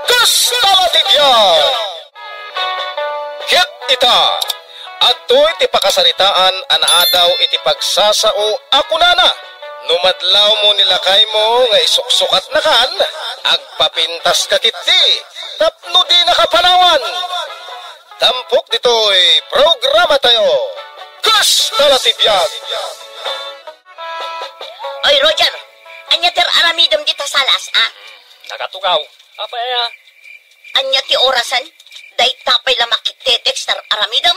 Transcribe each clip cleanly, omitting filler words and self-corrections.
Kastalatibyan! Hit ita! Ato'y ti pakasaritaan anaadaw iti pagsasao ako nana. Numadlaw mo nilakay mo nga isuksukat na kan, agpapintas ka kiti, tapno di nakapanawan. Tampok dito'y programa tayo. Kastalatibyan! Oy, Roger, anya ter aramidom dita salas, ah? Nakatugaw. Apa ya? Anya ti orasan? Day tapay la makitetex tar aramidom?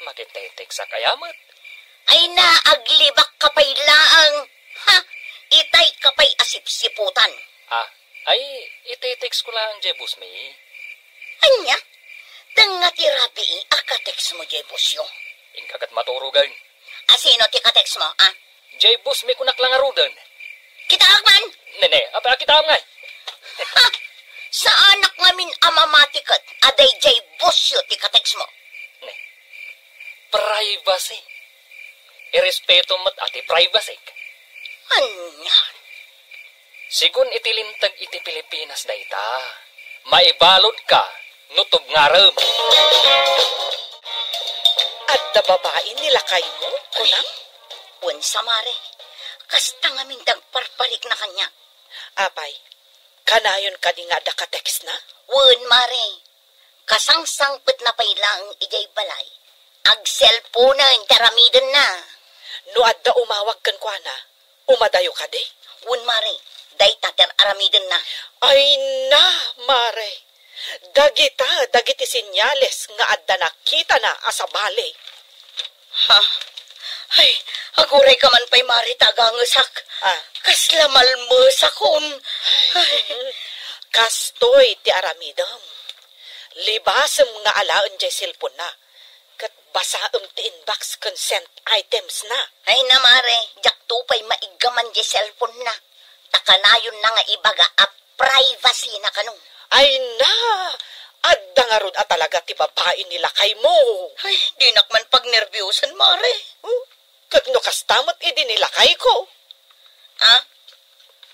Makitetek sa kayamat. Ay naaglibak kapay laang. Ha? Itay kapay asip-siputan. Ay itetext ko lang, Jebus me. Anya? Tanga ti rabi akatex mo, Jebus yung. Ingkagat maturugan. Asino ti katex mo, ah? Jebus me kunak lang arudan. Kita agman? Nene, apa kita nga? Ha? Sa anak ngamin amamatikat, aday Jebus yung ti katex mo. Privacy. Irespeto mo't ati privacy. Anya? Sigun itilintag iti Pilipinas dayta. Maibalod ka, nutob ngarem. At da babae nilakay mo, kunang? Unsa mare, kasta ngamin dagparparik na kanya. Apay, kanayon ka di nga da ka-text na? Wen mare, kasangsangpet na pailang ijay balay. Ag cellphone na, taramidon na. No adda umawag kan kwa na, umadayo ka de? Wen mare, day tater aramidon na. Ay na, mare. Dagiti sinyales nga adda nakita na asabali. Ha? Ay, aguray ka man pa'y mare tagangusak. Kasla malmusakon. Kastoy ti aramidam. Libasem nga alaon jay silpon na. Kat basaem ti inbox consent items na. Ay na mare, jak tupay maigaman jay cellphone na. Takanayon na nga ibaga a privacy na kanong. Ay na! Adda nga rod at talaga ti babae nilakay mo. Ay, di nakman pag nervyusan, mare. Kat no kastamot idi nilakay ko. Ah?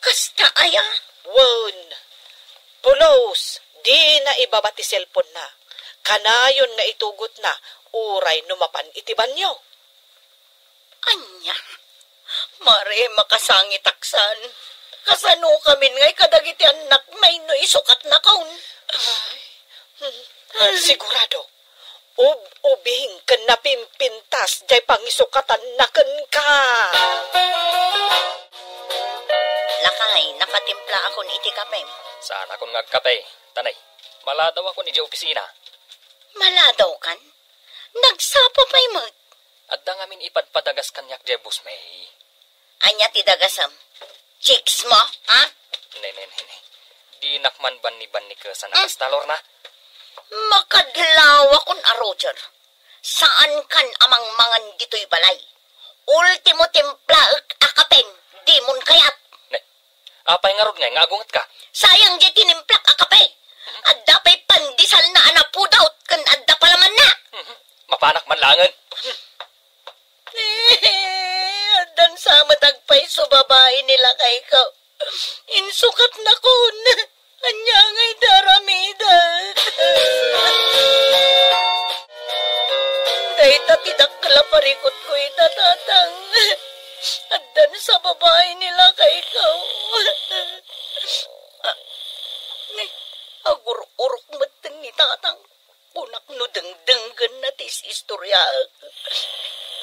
Kasta aya? Won. Pulos, di na ibaba ti cellphone na. Kanayon nga itugot na, uray numapan iti banyo. Anya? Mare, makasangit taksan. Kasano kami ngay kadagiti anak may no isukat na kaun. Sigurado, ubing ken napimpintas jay pangisukatan naken ka. Lakay, nakatimpla ako ni iti kape. Sana kon ngagkape. Tanay, maladaw ako ni di opisina. Maladaw kan? Nagsapa pa'y mo. Adda ngamin ipadpadagas kanyak Jebus may. Anya ti dagasam. Chicks mo, ha? Nene. Di nakman ban ni ka sa nakastalor na. Makadlawa kun a Roger. Saan kan amang mangan dito'y balay? Ultimo timpla akapeng, di mon kayat. Apay nga rod nga, ngagungat ka. Sayang di tinimplak akape. Adda pa'y pandisal na anapudaut kan adda palaman na. Mapanak man langan. Adan sa matagpay so babae nila kay ka. Insukat na kun. Anya ngay daramida. Dahita tidak kalaparikot ko itatatang. Adan sa babae nila kay ka. Agur-urok matan ni tatang. Unak no dengdenggan na tis istorya.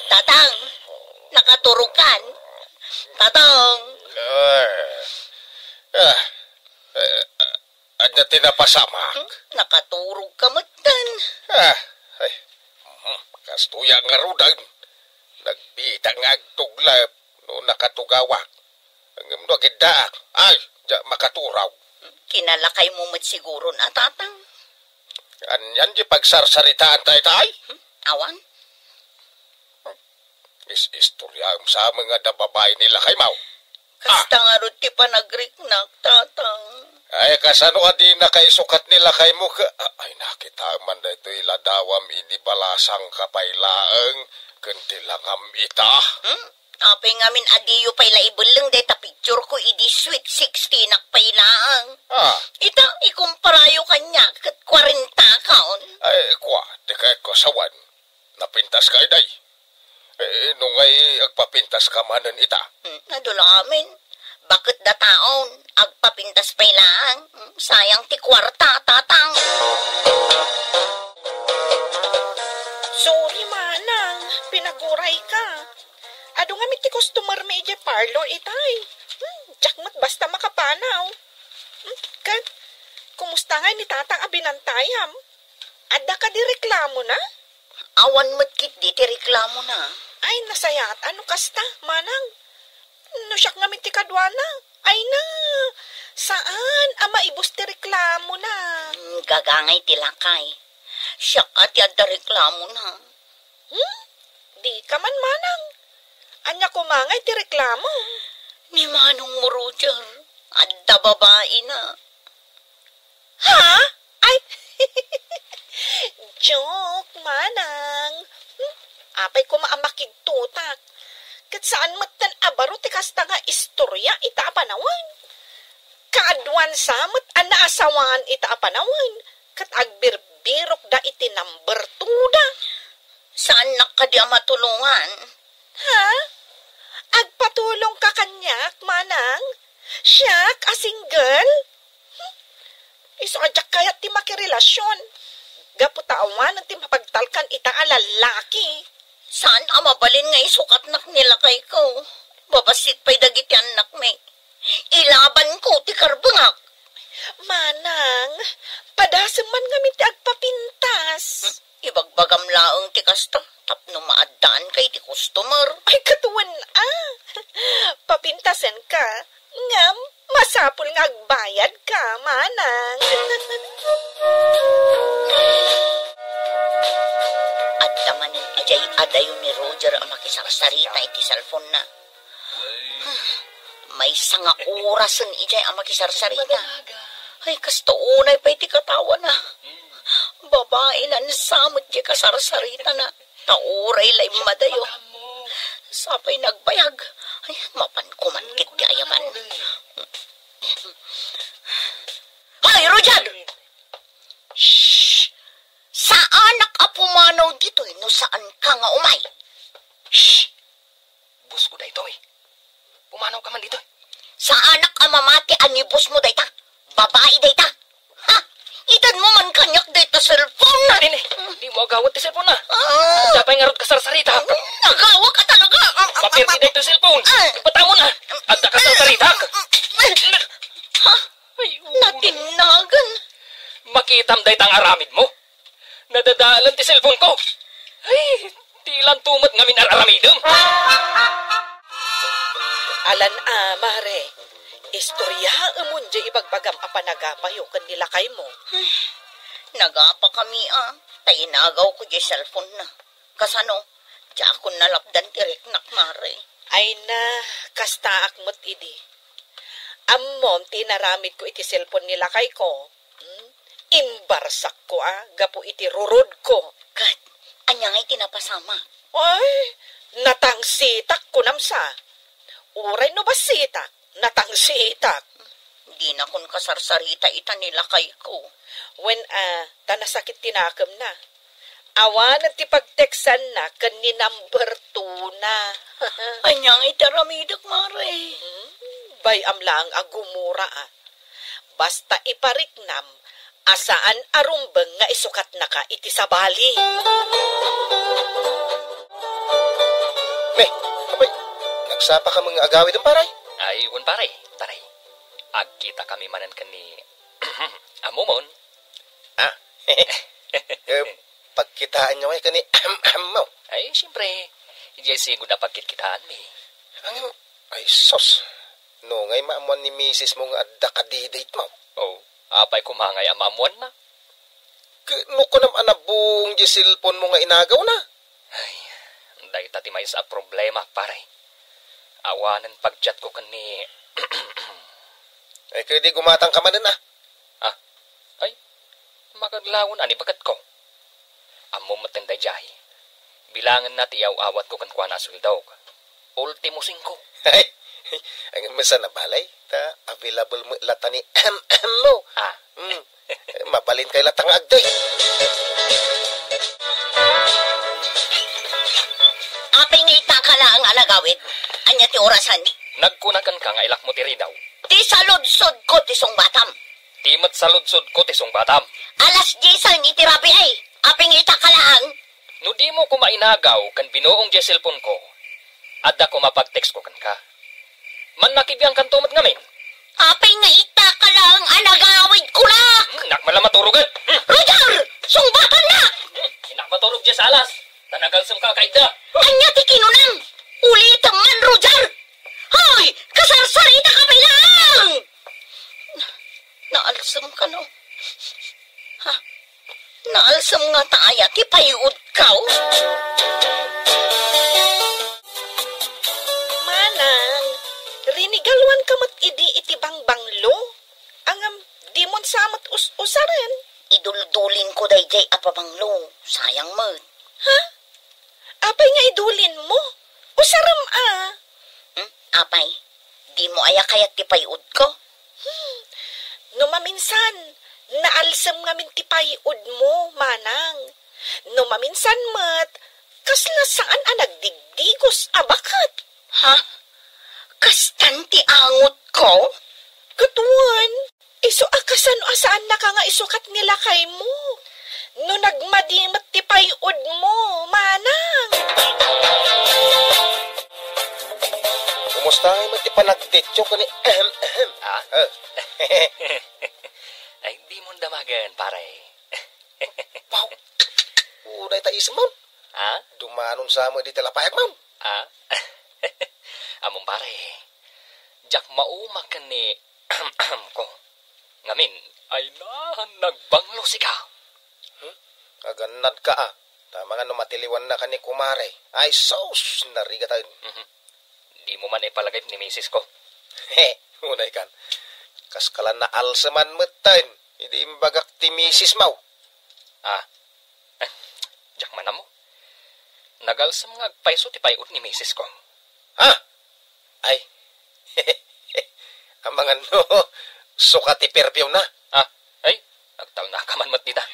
Tatang, nakaturukan. Tatang. Ada tinapasamak. Nakaturog ka matan. Kastuya nga rudang. Nagbita nga agtuglap no nakatugawak. Ang mga kidaak. Ay, makaturaw. Kinalakay mo mat siguro na tatang. Anyan di pagsarsaritaan tayo. Awan? Istorya ang sa mga babae nila kay Mau. Kasta nga rin ti panagriknak, tatang. Ay, kasano ka di nakaisukat nila kay mo ka? Ay, nakita man na ito iladawam, hindi balasang kapailaang, kundi langam ita. Apay ngamin adiyo pay laibuleng day ta picture ko idi sweet 16 nakpay laang. Ita ikumparayo kanya kat 40 kaon. Ay, kwa, di kahit ko sawan. Napintas ka, day. Nung ay agpapintas ka manan ita. Nadula amin. Bakit da taon? Agpapintas pay laang. Sayang ti kwarta, tatang. Sorry, manang. Pinaguray ka. Ado nga ti customer may ije parlor itay. Jakmat basta makapanaw. Kad, kumusta nga ni tatang abinantayam? Ada ka di reklamo na? Awan matkit di ti reklamo na. Ay, nasayat. Ano kasta, manang? No siyak nga ti kadwana. Ay na, saan? Ama ibus ti reklamo na. Gagangay ti lakay. Siya at yada reklamo na. Di ka man, manang. Anya kumangay ti reklamo. Ni Manong mo, Roger. Adda babae na. Ha? Ay, joke, manang. Apay ko maamakig tutak. Kat saan matan abaro ti kasta nga istorya ita apanawan. Kaadwan samot anaasawan ita apanawan. Kat agbirbirok da iti number 2 da. Saan nakadya matulungan? Ha? Agpatulong ka kanyak, manang? Siyak, a single? Iso adyak kayat ti makirelasyon. Gaputawan ang ti mapagtalkan ita a lalaki. Saan amabalin nga isukat nak nila kay ko? Babasit pa'y dagiti anak may. Ilaban ko ti karbangak. Manang, padasem man nga ti agpapintas. Ibagbagam laang ti kasta. Tapno maadaan kay ti customer. Ay, katuwan Papintasan ka. Ngam, masapul nga agbayad ka, manang. At tamanin ijay adayo ni Roger ang makisarsarita iti cellphone na. May sanga orasan ijay ang makisarsarita. Ay, kasto unay pa iti katawa na. Babae na nasamot di kasarsarita na. Tauray lay madayo. Sapay nagbayag. Ay, mapankumankit di ayaman. Hoy, Roger! Shhh! Saan nakapumanaw dito no saan ka nga umay? Shhh! Bus ko da ito eh. Pumanaw ka man dito. Saan nakamamati ang ibus mo dayta? Babae dayta? Ha? Itan mo man kanyak dayta cellphone na. Nini, di mo agawat ti cellphone na. Sapay nga rod kasarsarita. Nagawa ka talaga. Papirti da ito cellphone. Ipata mo na. Adda kasarsarita. Ha? Natinagan. Makitam da itang aramid mo. Nadadaalan ti cellphone ko. Ay, tilan tumat nga minararamidom. Alan mare. Istorya amon di ibagbagam apanagapayo kan nilakay mo. Nagapa kami Tainagaw ko di cellphone na. Kasano? Di ako nalapdan tirik nakmare. Ay na, kastaak mo't idi. Ammom, tinaramid ko iti cellphone nilakay ko. Imbarsak ko gapo iti rurod ko. Kat, anya nga'y tinapasama. Ay, natangsitak ko namsa. Uray no ba sitak? Natangsitak. Di na kun kasarsarita ita nila kay ko. When tanasakit tinakam na. Awan at tipagteksan na kani number 2 na. Anyang itaramidak mare. Bayam lang agumura Basta ipariknam, asaan arumbeng nga isukat na ka iti sabali. Abay, nagsapa ka mga agawid ng paray? Ay, wan pare. Agkita kami manan kani amumon. Pagkitaan nyo ngayon kani mo. Ay, siyempre, ijay sigod na pagkitkitaan mi. Ay, sos. No, ngay maamuan ni misis mo nga adda ka di-date mo. Oh, apay kumangay amamuan na. No ko nam anabung di cellphone mo nga inagaw na. Ay, dahil tati may sa problema, pare. Awanan pag-chat ko kani. Ay, kaya di gumatang ka man na. Ay, magadlawon ani bagat ko. Amo matenday jahi. Bilangan na tiyaw awat ko kan kuana suldog. Ultimo 5. Ay, ang masa na balay, available mo lata ni mo. Ah, Mabalin kay latang agday. Apay nga itakala ang alagawid. Anya ti orasan. nagkunagan ka nga ilak mo tiri daw. Ti saludsod ko ti song batam. Di mat saludsod ko tisong batam. Alas 10 iti rabi ay. Aping itakalaang. No di mo ko mainagaw kan binuong di cellphone ko. Adda ko mapag-text ko kan ka. Man nakibiyang kan tumat ngamin. Apay nga itakalaang alagawid ko na. Nak malamaturugan. Roger! Sungbatan na! Inak maturog di sa alas. Tanagal sum ka kaida. Anya ti kinunang. Ulit man, Roger! Hoy! Kasarsarita ka lang! Naalsam ka no? Ha? Naalsam nga taaya ti payud ka? Manang, rinigalwan ka mat idi iti bangbanglo. Angam di mon samat usaren. Iduldulin ko dayjay apabanglo. Sayang mo. Ha? Apay nga idulin mo? Usaram Apay, di mo aya kayat ti payud ko? No maminsan, naalsam ngamin ti payud mo, manang. No maminsan mat, kasla saan nagdigdigos abakat. Ha? Kastan ti angot ko? Katuan, iso akasan o asaan na ka nga isukat nila kay mo. No nagmadimat ti payud mo, manang. Kumusta nga mo ti panagtityo ko ni Ha? Ay, di mo damagan, pare. Wow! Unay ta ismon. Ha? Dumanon sa mo di talapayag, ma'am. Ha? Among pare. Jak mauma ka ni ko. Ngamin, ay nagbanglo si ka. Kaganad ka Tama nga numatiliwan na ka ni kumare. Ay, sos! Narigatan. Di mo man ipalagay ni misis ko. Unay kan. Kaskalan na alsaman mutan. Hindi imbagak ti misis mau. Jak man mo. Nagalsam nga paiso ti payot ni misis ko. Ha? Ay. Ang mga no, suka ti perpyaw na. Ay, nagtal na ka man mat dita.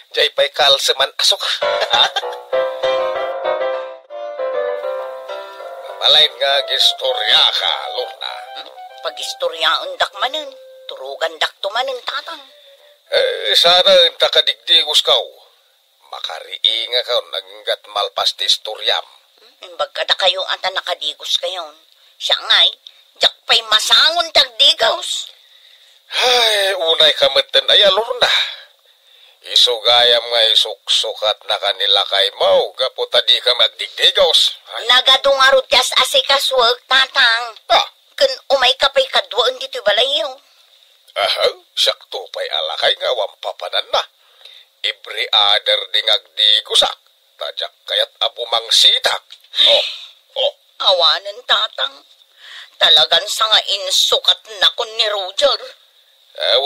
Jay pa'y kalsaman asuka. Malain nga gistorya ka, Lorna. Pag-istoryaan dakmanen, turugan daktumanen tatang. Sana ta kadigdigos kaw. Makariinga ka naggat malpas ti istoryam. Imbag kada kayong ata nakadigos kayon. Siya nga'y, jak pa'y masangon tagdigos. Ay, unay kamatan ay Lorna. Isugayam nga isuksukat na kanila kay mo. Gaputa di ka magdigdigos. Nagadungarod kas asikaswag tatang. Kun umay kapay kadwaan dito balayo. Sakto pa'y alakay nga wampapanan na. Every other dingag di gusak. Tajak kayat abumang sitak. Awanan tatang. Talagan sa nga insukat na kun ni Roger.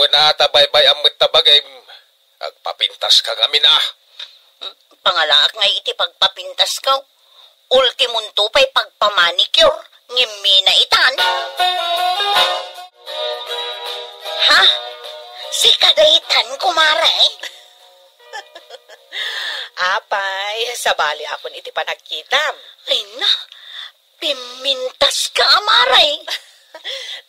Wala tabay-bay ang matabagay. Agpapintas ka ngamin Pangalaak nga iti pagpapintas ka. Ultimon to pa'y pagpamanicure. Ngimi na itan. Ha? Si kadaitan kumare? Apay, sabali akon iti panagkitam. Ay na, pimintas ka amaray.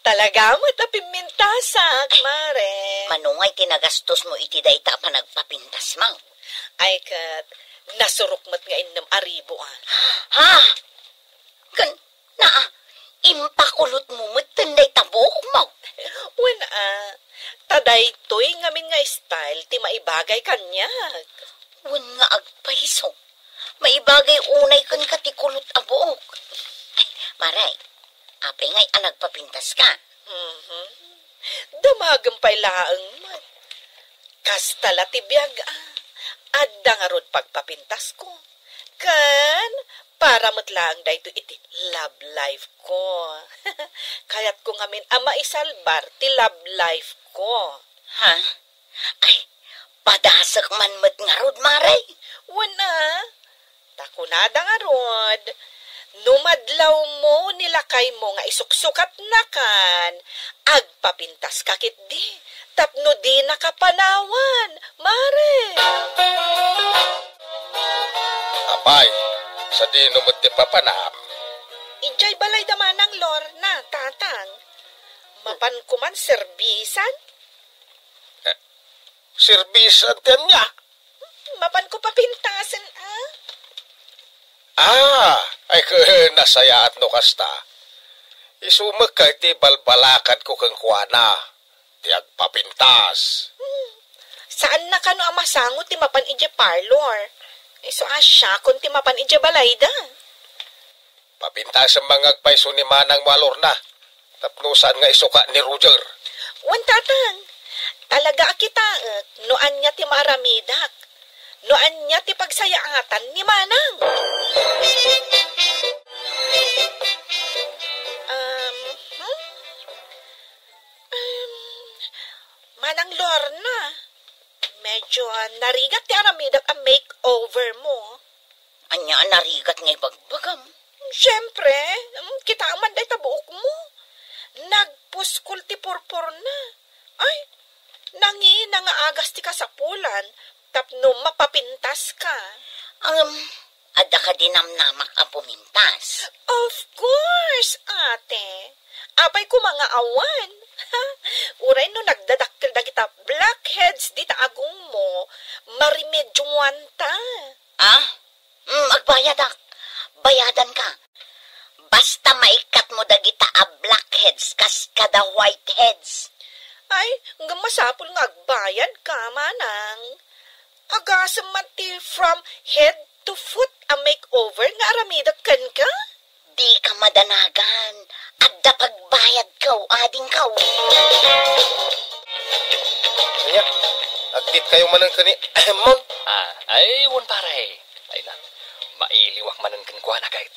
Talaga mo tapimintasak, mare. Manungay tinagastos mo iti dayta pa nagpapintas mang. Ay kat, nasurok mo't nga innam aribo Ha? Kan, impakulot mo tanday tabok mo. Wala, taday to'y ngamin nga style, ti maibagay kanya. Wan nga agpaiso. Maibagay unay kan katikulot abok. Ay, maray, apay ngay nagpapintas ka. Damagang pa'y laang mat. Kastala ti biyag adda nga rod pagpapintas ko. Kan, para matlaang dayto iti love life ko. Kayat ko ngamin maisalbar ti love life ko. Ha? Ay, padasak man mat nga rod, maray. Wana, takunada nga rod. Numadlaw mo nilakay mo nga isuksukat na kan, agpapintas kakit di, tapno di nakapanawan, mare. Apay, sa di numot ti papanam. Ijay balay daman ng Lorna, tatang. Mapan kuman serbisan? Serbisan tiyan niya. Mapan ko papintasan, ah? Ay nasaya at no kasta. Isumag ka ti balbalakan ko kang kuana. Ti agpapintas. Saan na kano ang masangot ti mapan ije parlor? Iso asya kung ti mapan ije balayda. Papintas ang mga agpaiso ni Manang Walor na. Tapnusan nga isuka ni Roger. Wan tatang, talaga kita noan niya ti maramidak. Noan niya ti pagsayaatan ni Manang. Manang Lorna, medyo narigat ti aramidak ang makeover mo. Anya narigat ngay bagbagam. Siyempre, kita man day tabuok mo. Nagpuskol ti purpur na. Ay, nga agas ti kasapulan, tapno mapapintas ka. Adda ka dinamnamak a pumintas. Of course, ate. Apay ko mga awan. Uray no nagdadaktil da kita blackheads di taagong mo, marimedyuan ta. Magbayad ak. Bayadan ka. Basta maikat mo dagita a blackheads kas kada whiteheads. Ay, hanggang masapul nga agbayad ka, Manang. Agasam man ti from head to foot a makeover nga aramidat kan ka? Di ka madanagan. Adda pagbayad kaw, ading kaw. Kanya, agdit kayo manan kani Mount. Ay, won pare. Ay na, mailiwak manan kan kuana kahit.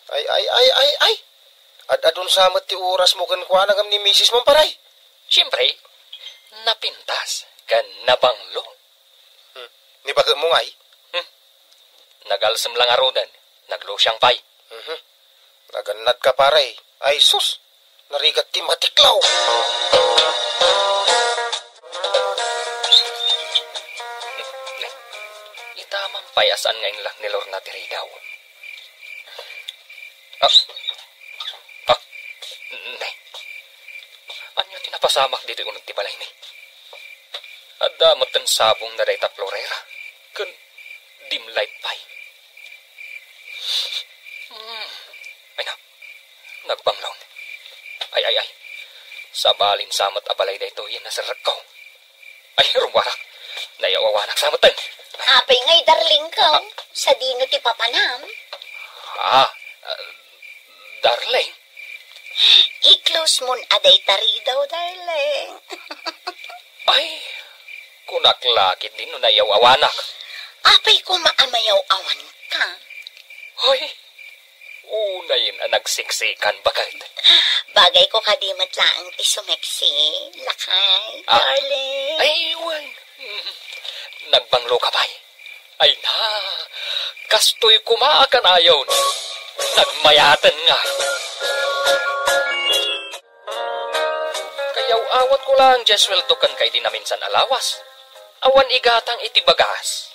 Ay. Adun samat ti oras mo kan kuana kam ni Mrs. Mong paray. Siyempre, napintas kan nabanglo. Ni bakit mo ngay? Nagalsam lang arudan, naglo siyang pay. Naganad ka paray. Ay sus, narigat ti matiklaw. Itamang payasan ngayon lang ni Lorna tiri daw. Nay. Anyo tinapasamak dito unong tibalay ni. At damot ang sabong na day taplorera. Kun dim light pay. Ay na, nagbanglaw. Ay. Sabalin samat abalay dito yan nasa rakaw. Ay, rumarak. Nayawawanak samat tayo. Apay ngay darling kaw. Sa dino ti papanam. Darling. I-close mo aday tari daw, darling. Ay, kunaklakit din no nayawawanak. Apay ko maamayaw-awan ka. Hoy, unayin ang nagsiksikan bakit? Bagay ko kadimat lang ti sumeksi, lakay, darling. Ay, wan. Nagbanglo ka ba'y? Ay na, kastoy kumaakan ayaw no. Nagmayatan nga. Kayaw awat ko lang, Jeswel, tukan kay di na minsan alawas. Awan igatang itibagas.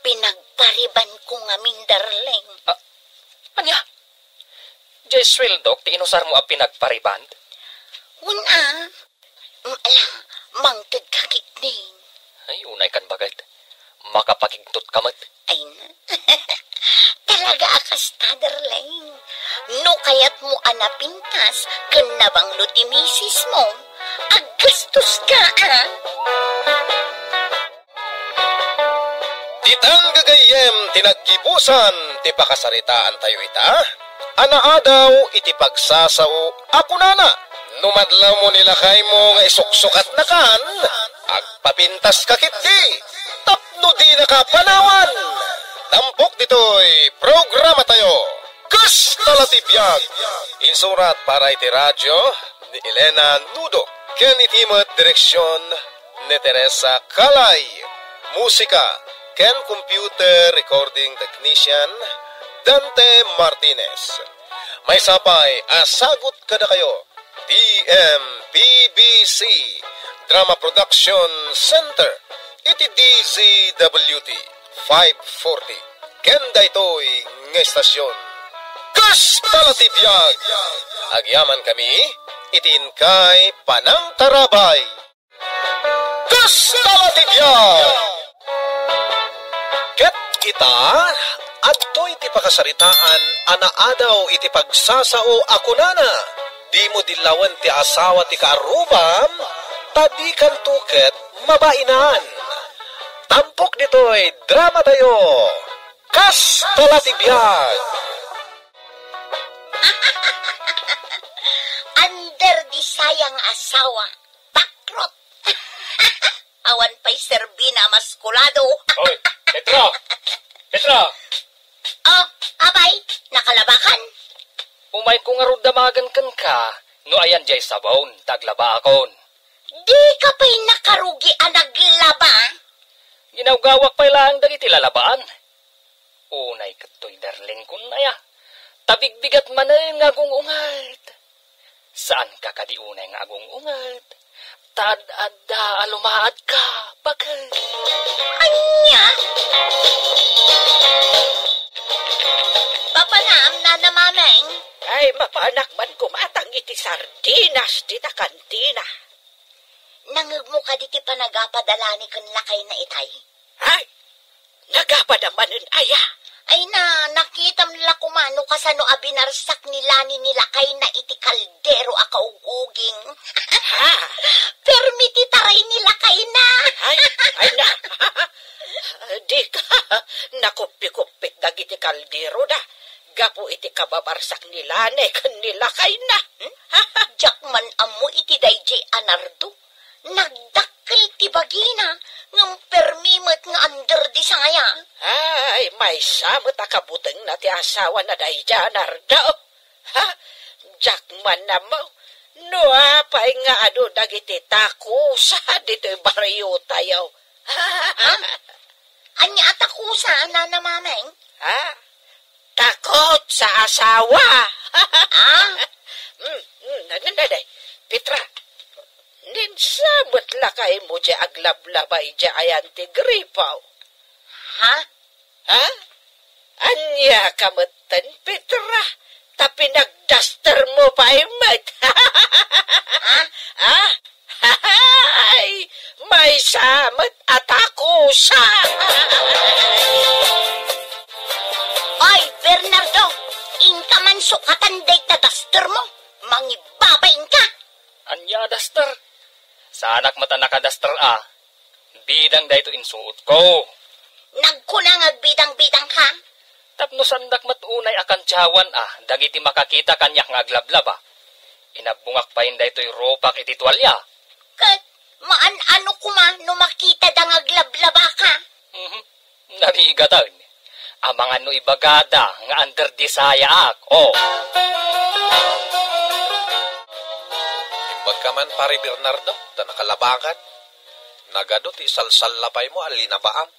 Pinagpariban ko nga min, darling. Anya? Jeswel, dok, ti inusar mo a pinagpariband? Una, mangtod kakit din. Ay, unay kan bagat. Makapakigtot kamat. Ay na. Talaga akas ta, darling. No kayat mo anapintas, kanabang luti misis mo. Aggastos ka, Titang gagayem tinagkibusan ti pakasaritaan tayo ita. Anaadaw iti pagsasaw ako nana. Numadlaw mo nilakay mo nga isuksukat na kan. Agpapintas kakit di. Tapno di nakapanawan. Tampok dito'y programa tayo. Kus talatipyag. Insurat para iti radyo ni Elena Nudo. Ken itimat direksyon ni Teresa Kalay. Musika ken computer recording technician Dante Martinez. May sapay, asagot kada kayo. DMPBC Drama Production Center. Iti DZWT 540. Kenda ito'y ng estasyon. Kastalatibiyag! Agyaman kami, itin kay Panang Tarabay. Kastalatibiyag! Ket kita, adto'y ti pakasaritaan, anaadaw iti pagsasao ako nana. Di mo dilawan ti asawa ti kaarubam, tadi kan tuket mabainan. Tampok dito'y drama tayo. Kastalatibiyag! Under di sayang asawa, bakrot. Awan pa'y serbina maskulado. Hoy, Petra! Petra! Oh, abay, nakalabakan. Umay ko nga ro damagan kan ka, no ayan jay sabon, taglaba akon. Di ka pa'y nakarugi ang naglaba. Ginawgawak pa lang dagiti lalabaan. Unay katoy darling kun aya. Tabigbigat man ay nga agong ungat. Saan ka kadi unay nga agong ungat? Tad-adda alumaad ka, bakit? Anya? Papanam na namameng. Ay, mapanak man kumatang iti sardinas di ta kantina. Nangag mo ka diti panagapadalani kan lakay na itay? Ay, nagapadamanin aya. Ay nakita nila kumano kasano abinarsak nila ni nilakay na iti kaldero akauguging. Ha? Permiti taray nilakay na. Ay na. Di ka, nakupik-kupik dagiti kaldero da. Gapo iti kababarsak nila ne kan nilakay na. Jakman amo iti dayjay anardo. Nagdakkel ti bagina ng permimot nga under di sa ngaya. Ay, may samot akabuteng na ti asawa na dayja narda. Ha? Jakman na mo. No, apay nga ano dagiti takusa dito'y baryo tayo. Ha? Anya atakusa na namameng? Ha? Takot sa asawa. Nanaday, Petra. Ninsamot lakay mo dya aglablabay dya ayan ti gripaw. Ha? Ha? Anya kamutan, Petra. Tapi nagduster mo pa imat. Ha? Ha? Ay, may samot at akusa. Oy, Bernardo, inka man sukatan day tadaster mo. Mangibabain ka. Anya daster? Sa anak mata nakadaster bidang dayto insuot ko. Nagkunang agbidang-bidang ka. Tapno sandak matunay akan tiyawan dagiti makakita kanyak nga aglablaba. Inabungak pa inday to'y ropak iti tuwalya. Kat, maan-ano kuma no makita dang aglablaba ka. Narigatan. Amang ano ibagada nga under disaya ak. Oh. Imbag ka man pare Bernardo, ta nakalabakan. Nagado ti salsallapay mo alinabaam.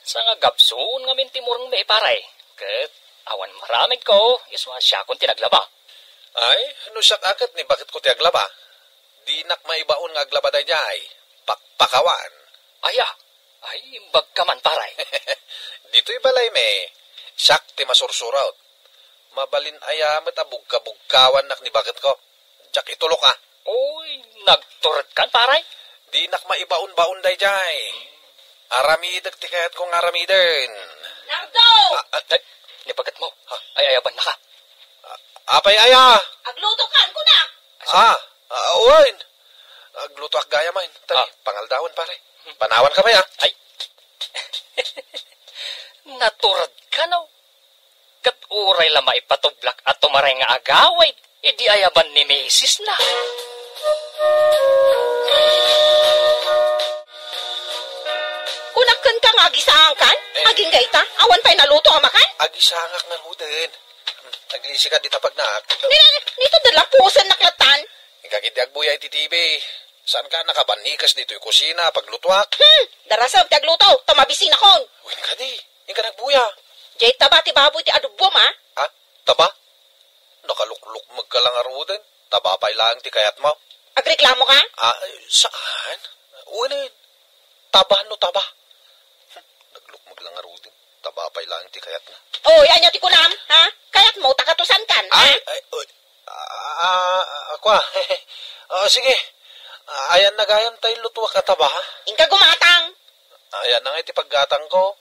Sa nga gabsun nga mintimurang may paray. Ket awan maramig ko, iswa siya kung tinaglaba. Ay, ano siya akat ni bakit ko ti aglaba? Di nak maibaon nga aglaba day jay. Pakpakawan. Ay, imbag ka man paray. Dito'y balay me. Siyak ti masursurat. Mabalin ayamat abugka-bugkawan nak ni bakit ko. Diyak itulok ka. Uy, nagturad kan paray? Di nak maibaon-baon day jay. Aramidag ti kayat kong aramiden. Nardo! Ay, nipagat mo. Ay, ayaban na ka. Apay aya! Agluto kan ko na. Uwain. Agluto ak gaya main. Tani, pangaldawan pare. Panawan ka ba ya? Ay. Naturad ka no. Kat uray la maipatublak at tumaray nga agaway. Idi ayaban ni Macy's na. Kunakan ka nga agisaan kan? Aging gaita? Awan pa'y naluto ang makan? Agisangak na huden. Naglisi ka di tapag na. Nito dalapusan naklatan. Ikakitiag buya iti TV. Saan ka nakabanikas dito yung kusina, paglutuak? Darasab, tagluto, tamabisin akon. Uwin ka di. Yung ka nagbuya. Jay taba ti baboy ti adubo ma. Ah, taba? Nakalukluk magkalangaro din. Taba pa ilang ti kayat mo. Agreklamo ka? Ah, saan? Unin. Taba no taba. Naglukmag lang nga din. Taba pa ilang ti kayat na. Oh, yan ti kunam, ha? Kayat mo, takatusan kan, ha? Ako sige. Ayan na gayan tayo lutuwak at taba, ha? Ingka gumatang. Ayan na nga iti paggatang ko.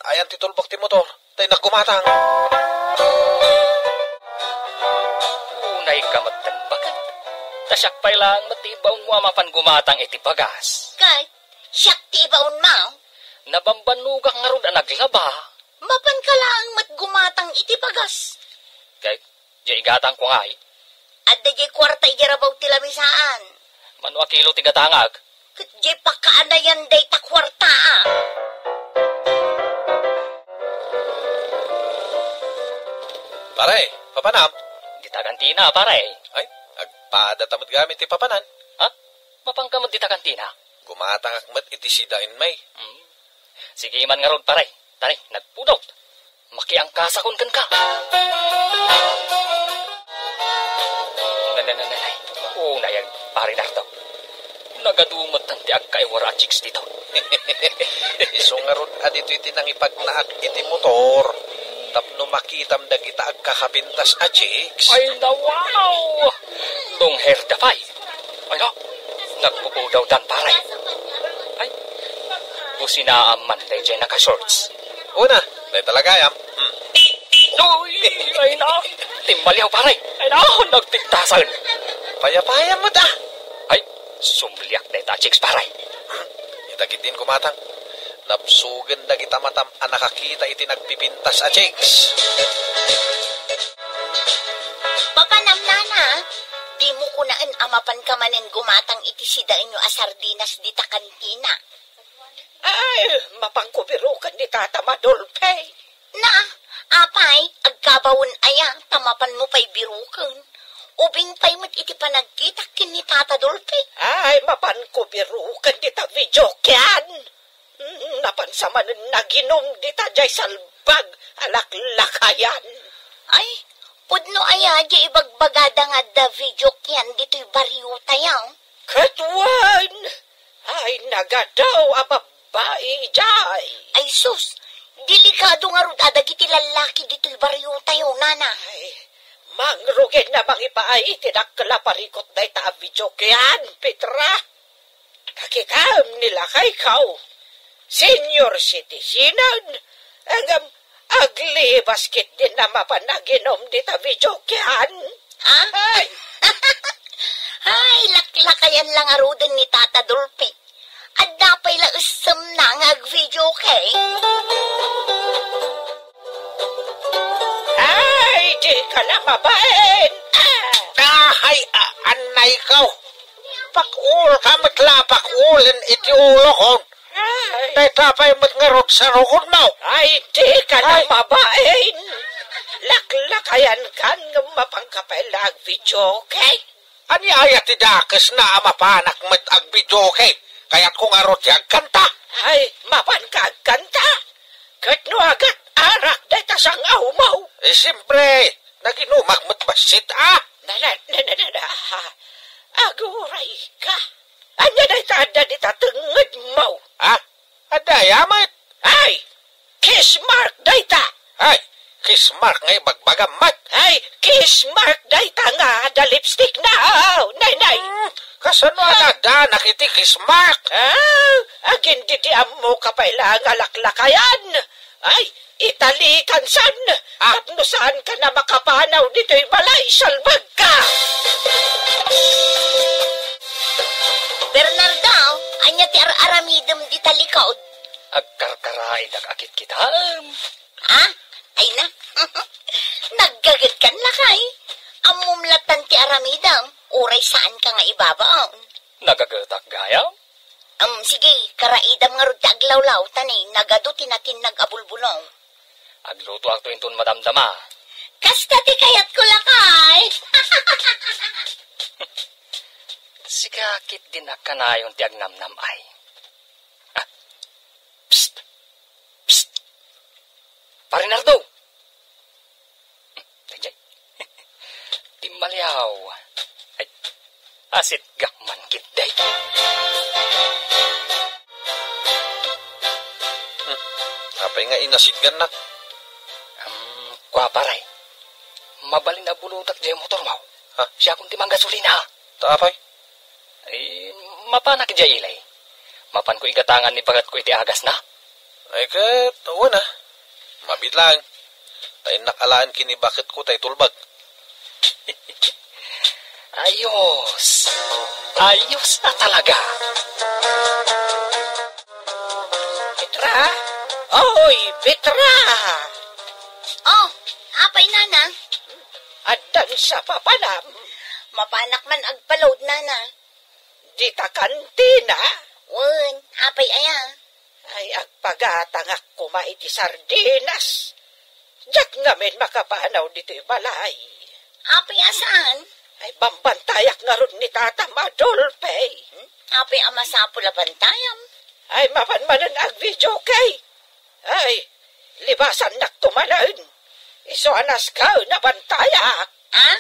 Ayan ti tulbak ti motor. Tayo naggumatang. Unay ka magtanbakan. Tasyak pa lang matibaon mo amapan gumatang iti bagas. Kay, siyak ti ibaon mau. Nabambanugak nga ron naglaba. Mapan ka lang matgumatang iti pagas. Kay, di igatang ko nga At da jay kwarta ijarabaw ti lamisaan. Mano a kilo ti gatangag. Kat jay pakaanayan day ta kwarta ah. Pare, papanam. Ditagantina, pare. Ay, agpada tamad gamit ti papanan. Ha? Mapangkamad ditagantina. Gumatang akmat iti sidain may. Sige man nga ron, pare. Tari, nagpudot. Makiangkasakon kan ka. Nanay. Unay, pare narto. Nagadumot ng ti agkaiwara at chicks dito. Iso nga ron adito iti nang ipagnaak iti motor. Tapno makitam dagita agkakapintas a chicks. Ay, wow! Tong hair dapay. Ay, no? Nagpupudaw dan, pare. Ay, businaaman tayo dyan naka-shorts. Una, dahil talaga yam. Uy, ay na. Timbaliw, pare. Ay na, nagtiktasan. Payapaya mo da. Ay, sumliak na ita, chicks, pare. Itagit din kumatang. Napsugan dagita matam nakakita iti nagpipintas a chicks. Papanam nana, di mo kunaan amapan ka manen gumatang iti sidain nyo asardinas di ta kantina. Ay, mapangkubirukan ni Tata Madolpe. Na, apay, agkabawon aya, tamapan mo pa'y birukan. Ubing pa'y mat iti panagkita kin ni Tata Dolpe. Ay, mapangkubirukan di ta video kyan. Napansaman naginom di ta jay salbag alaklakayan. Ay, pudno aya, di ibagbagada nga da video kyan dito'y bariyo tayaw. Katwan! Ay, nagadaw a babae jay. Ay sus, delikado nga ron adagiti lalaki dito'y bariyo tayo, nana. Ay, mangrugin na mangipaay tinakklaparikot na ita video kyan, Petra. Kakikam nila kay kau. Senior citizenan, ang aglibas kit din na mapanaginom dita video kyan. Ha? Ay, Ay, laklakayan lang arudan ni Tata Dolpe. At dapay la usam na nga ag-video kay. ay, di ka na mabain. Ay, anay kaw. Pakul ka matlapakulin iti ulo ko. Ay, Dahil tapay matngarot sa rukod mo. ay, di ka na mabain. Laklakayan kan nga mapangkapailag video kay. Ani ayat ti dakes na amapanak met agbidyo kay. Kaya't kung arot yag kanta. Ay, mapankagkanta. Kat no agat arak day tasang aumaw. Siyempre, naginumak met basit Na. Aguray ka. Anya day tada di tatenged mo. Adayamat. Ay, kiss mark day ta. Ay, kismark ngay bagbagamat. Ay, kiss mark day ta nga da lipstick na. Nay. Kasano agada nakiti kismark? Agin ditiam mo kapailang alaklakayan. Ay, italikan san. Tapno saan ka na makapanaw dito'y balay, salbag ka. Bernardo, anya ti aramidem di talikod. Agkarkaraid akit kita. Ha? Ay na. Naggagat kan lakay. Amumlatan ti aramidam. Uray saan ka nga ibabaon. Nagagatak gaya? Sige, karaidam nga rod ti aglawlaw. Tanay, nagado tinatin nag-abulbulong. Agluto ang tuintun madamdama. Kasta ti kayat ko lakay. Sikakit din akanayon ti agnamnam ay. Psst! Psst! Parinardo! Dayjay. Timaliaw. Ay, asit gakman kit day. Apay nga inasit gan na. Kwa paray. Mabalin na bulutak jay motor mo. Ha? Siya kung timang gasolina. Taapay. Ay, mapanak jay ilay. Mapan ko igatangan ni pagat ko iti agas na. Ay kat, na. Mabit lang. Tay nakalaan kini bakit ko tay tulbag. Ayos. Ayos na talaga. Petra? Oy, Petra! Oh, apay nana. Addan sa papanam. Mapanak man agpaload nana. Di ta kantina. Wen, apay aya. Ay agpagatangak kuma iti sardinas. Jak ngamin makapanaw dito balay. Apay asaan? Ay bambantayak nga ron ni Tata Madolpe. Apay amasapo labantayam. Ay mapanmanan ag video kay. Ay, libasan nak tumalan. Iso anas ka na bantayak. Ha?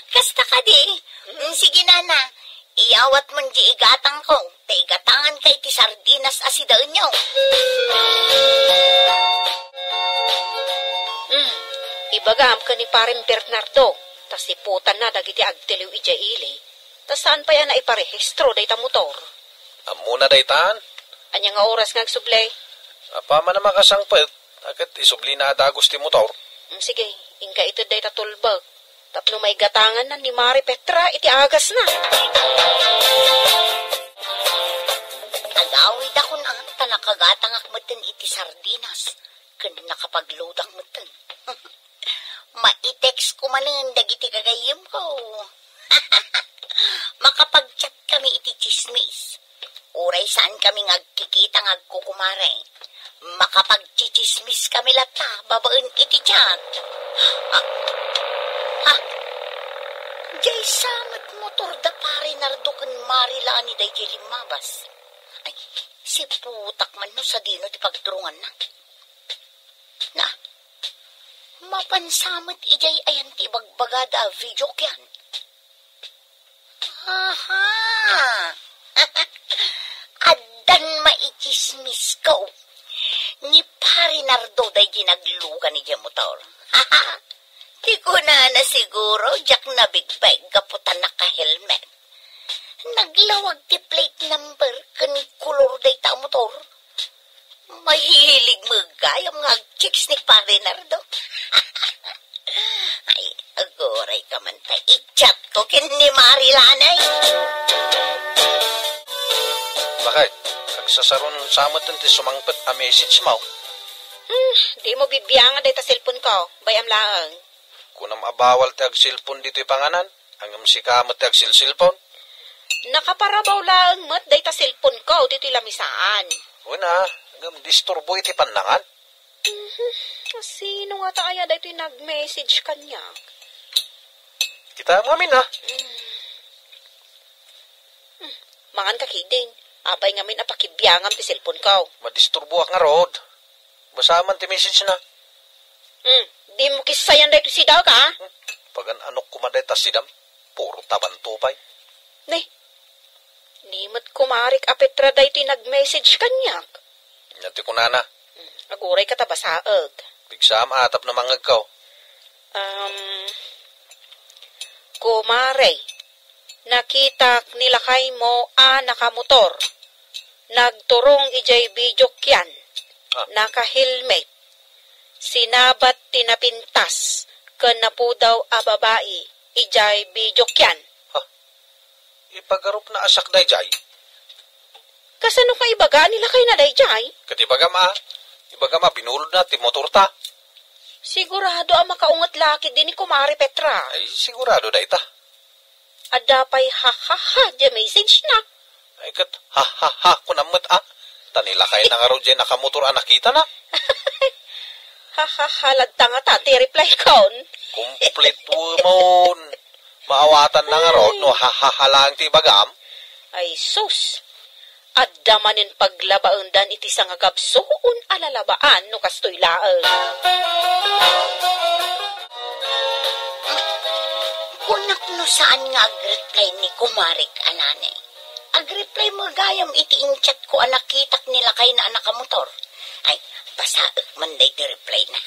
Kasta ka di. Sige nana. Iawat man di igatang ko. Te igatangan kay ti sardinas asidaw nyo. Ibagam ka ni Paring Bernardo. Tas iputan na dagiti agtiliw ija ili. Tas saan pa yan na iparehistro day ta motor? Amuna daytaan. Anya nga oras nga agsublay? Apa man na makasangpet. Agad isubli na adagos ti motor. Sige, ingka ito day ta tulbag. Tapno may gatangan na ni Mari Petra iti agas na. Agawid ako na. Tanakagatangak matan iti sardinas. Kan nakapaglodak matan. Ma-text ko manan dagiti kagayim ko. Makapag-chat kami iti chismis. Uray saan kami ngagkikita ngagkukumare. Makapag-chismis kami lata, babaen iti chat. Jay samat motor da pare nardo kan marila ni day jay limabas. Ay, si putak man no sa dino ti pagturungan na. Na, mapansamot ijay ayan ti bagbagada video kyan. Aha! Adan maikismis ko. Ni pare nardo day ginaglugan ni jay motor. Haha! Di ko na siguro, jak na bigbag kaputan naka-helmet. Naglawag ti plate number kan kulor day ta motor. Mahilig magayam nga chicks ni Pare Nardo. Ay, agoray ka man ta. I-chat ko kin ni Marilanay. Bakit? Kagsasaron samot ti sumangpet a message mo. Di mo bibiyangan day ta cellphone ko. Bayam laang. Kunam abawal ti ag cellphone dito panganan. Hangam si kamot ti ag cellphone. Nakaparabaw laang mat day ta cellphone ko dito lamisaan. Una, hangam disturbo iti pandangan. Sino nga taaya day ito nag-message kanya? Kita mo amin ha. Mangan kakiding. Apay ngamin apakibiyangam ti cellphone ko. Madisturbo ak nga rod. Basaman ti message na. Di mo kisayan day ito si daw ka? Pagan anok kumaday ta sidam. Puro taban tupay. Nay, nimot kumarik a Petra day ito nag-message kanya. Nyati ko nana. Aguray ka tabasaag. Bigsam atap na mangag ko. Kumare, nakita nilakay mo nakamotor. Nagturong ijay bidyok yan. Naka-helmet. Sinabat tinapintas. Kanapu daw a babae. Ijay bidyok yan. Ipagarup na asak day jay. Kasano ka ibaga nilakay na day jay? Katibaga ma. Ibaga ma, binulod na ti motor ta. Sigurado ang makaungat laki din ni Kumari Petra. Ay, sigurado day ta. Adapay ha-ha-ha di message na. Ay kat, ha-ha-ha, kunamot Tanilakay na nga ro dyan nakamotor nakita na. Ha-ha-ha, lagta nga tati, reply kon. Complete woman. Maawatan na nga ro, no ha-ha-ha lang ti bagam. Ay sus, Adda manin paglabaan dan iti sangagabsoon alalabaan no kastoy laeng. Kunak no saan nga agreply ni kumarik anane. Agreply mo gayam iti inchat ko anakitak nila kay na anak motor. Ay, basaek man day ti reply na.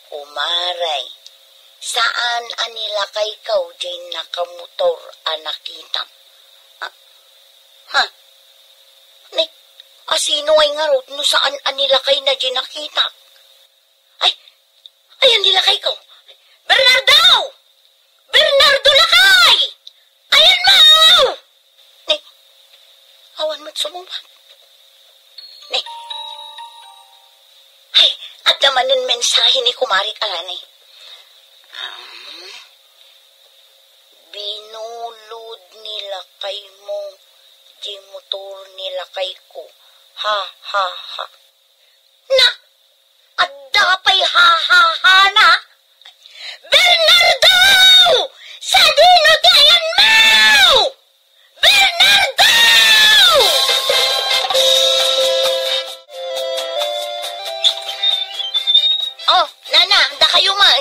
Kumaray, saan anila kay kaw dyan nakamotor anakitak? Ha? Ni, asino ay nga rod no saan anila kay na dyan nakitak? Ay, ayan nila kay kaw. Bernardo! Bernardo Lakay! Ayan mo! Ni, awan mo't sumubat. Ni, ay, at naman ng mensahe ni Kumarik Alani. Binulod nila kay mo, di motor nila kay ko. Ha, ha, ha. Na, at dapay ha, ha, ha na. Bernardo! Sa dino dayan mo! Bernardo! Oh, nana, da kayo ma.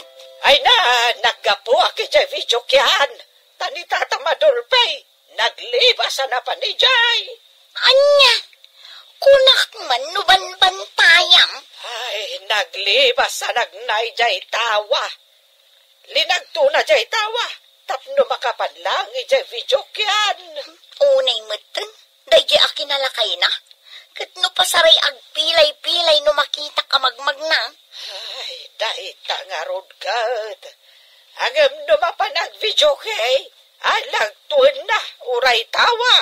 Ay na, naggapo aki jay video kyan. Tani tata madulpay. Naglibas na pa ni Jay. Anya, kunak man nuban-ban tayang. Ay, naglibas sa nagnay jay tawa. Linagto na jay tawa. Tapno makapanlang ijay video kyan. Unay matan, day jay akinalakay na. Katno pasaray agpilay-pilay no makita ka magmag na. Ay, dahit nga rod kat. Hangam no mapanag video kay. Alagtuan na, uray tawa.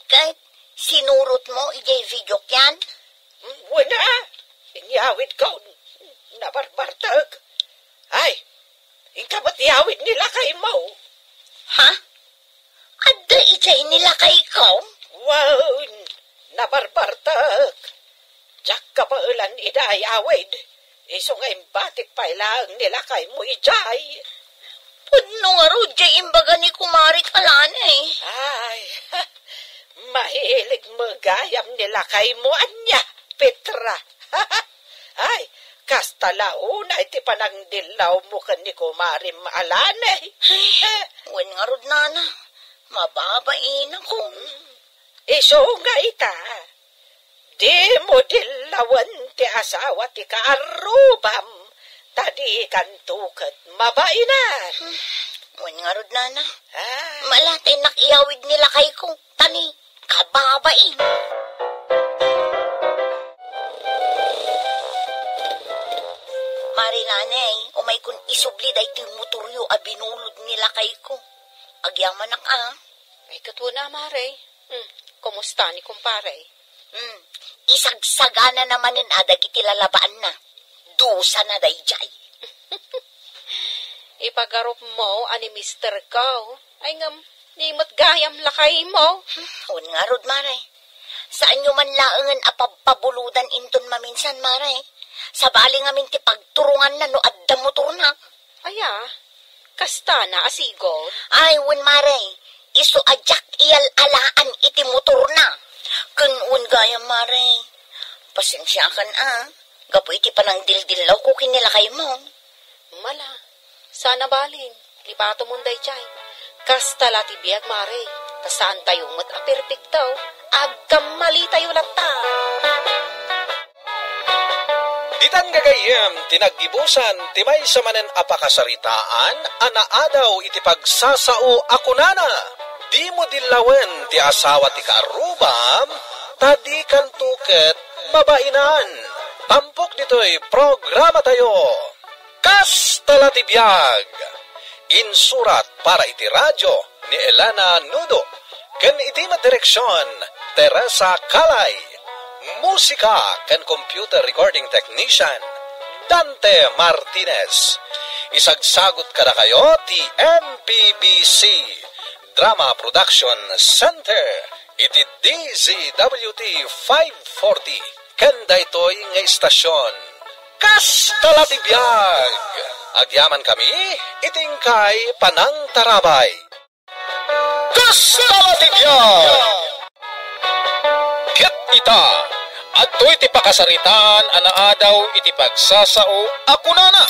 Kahit sinurot mo ijay video kyan. Wala, inyawid ko. Nabarbartag. Ay, ingkabat yawid nila kay mo. Ha? Adda ijay nila kay ko? Wow, nabarbartag. Jak ka pa ulan iday awid. Iso nga imbatik pa ilang nila kay mo ijay. Pudno nga ro, jay imbaga ni Kumarik Alani. Ay, mahilig magayam nila kay mo anya, Petra. Ay, kastalauna iti panangdilaw mo kan ni Kumarim Alani. Wen nga ro, nana. Mababain ako. Iso nga ita. Di mo dilawan ti asawa ti kaarubam. Tadi kan tukat mabainan. Wen nga ro, nana. Ah, Malatay nakiyawid nila kay ko. Tani, kababain. Marinanay, umay kun isubli day ti motoryo a binulod nila kay ko. Agyaman na ka. Ay katuna, Mare. Kumusta ni kumpare? Isagsagana naman ng adag itilalabaan na. Dusa na day jay. Ipagarup mo ani Mr. Gao. Ay ngam, nimot gayam lakay mo. Huwag nga rod, Maray. Saan nyo man laangan apapabuludan inton maminsan, Maray? Sa bali ngamin ti pagturungan na no adda motor na. Aya, kasta na asigod. Ay, wen, Maray. Iso ajak iyal alaan iti motor na. Kunun gaya, Maray. Pasensya kan Gapo iti panang dildilaw ko kinilakay mo. Mala, sana balin. Lipato munday chay. Kasta lati biyag, Mare. Tasaan tayo mat aperpektaw. Agkam mali tayo lata. Ditan gagayem, tinaggibusan, timay sa manen apakasaritaan, anaadaw iti pagsasao ako nana. Di mo dilawen ti asawa ti kaarubam, tadi kan tuket mabainan. Tampok dito'y programa tayo. Kastala ti biyag. Insurat para iti radyo ni Elena Nudo. Ken iti direksyon Teresa Calay. Musika ken computer recording technician Dante Martinez. Isagsagot kada kayo ti MPBC Drama Production Center. Iti DZWT 540. Kanda ito'y nga istasyon. Kastala ti biyag. Agyaman kami, itingkay panang tarabay. Kastala ti biyag. ita. Adtoy ti pakasaritaan anaadaw iti pagsasao ako nana.